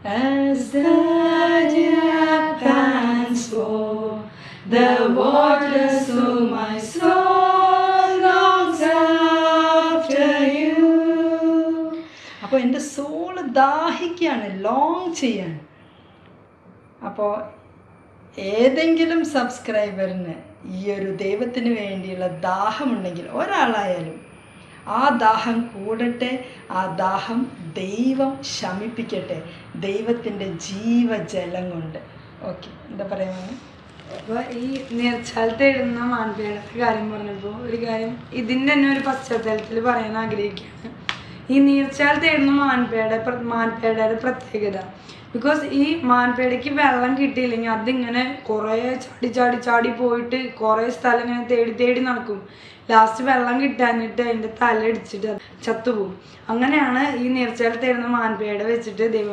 As that you have thanks for the waters to my soul longs after you. അപ്പോൾ എൻ്റെ soul ദാഹിക്കുകയാണ്, long ചെയ്യാണ്. അപ്പോൾ ഏതെങ്കിലും സബ്സ്ക്രൈബറിന് ഈ ഒരു ദൈവത്തിന് വേണ്ടിയുള്ള ദാഹമുണ്ടെങ്കിൽ, ഒരാളായാലും ആ ദാഹം കൂടട്ടെ, ആ ദാഹം ദൈവം ശമിപ്പിക്കട്ടെ ദൈവത്തിൻ്റെ ജീവജലം കൊണ്ട്. ഓക്കെ, എന്താ പറയുക? അപ്പോൾ ഈ നീർച്ചാലത്ത് ഇടുന്ന മാൻപേടത്തെ കാര്യം പറഞ്ഞപ്പോൾ ഒരു കാര്യം ഇതിൻ്റെ തന്നെ ഒരു പശ്ചാത്തലത്തിൽ പറയാൻ ആഗ്രഹിക്കുകയാണ്. ഈ നീർച്ചാലത്ത് ഇടുന്ന മാൻപേടയുടെ പ്രത്യേകത, ബിക്കോസ് ഈ മാൻപേടയ്ക്ക് വെള്ളം കിട്ടിയില്ലെങ്കിൽ അതിങ്ങനെ കുറേ ചാടി പോയിട്ട് കുറേ സ്ഥലം ഇങ്ങനെ തേടി നടക്കും. ലാസ്റ്റ് വെള്ളം കിട്ടാനിട്ട് അതിൻ്റെ തല ഇടിച്ചിട്ട് ചത്തുപോകും. അങ്ങനെയാണ് ഈ നീർച്ചാലത്ത് ഇടുന്ന മാൻപേട വെച്ചിട്ട് ദൈവം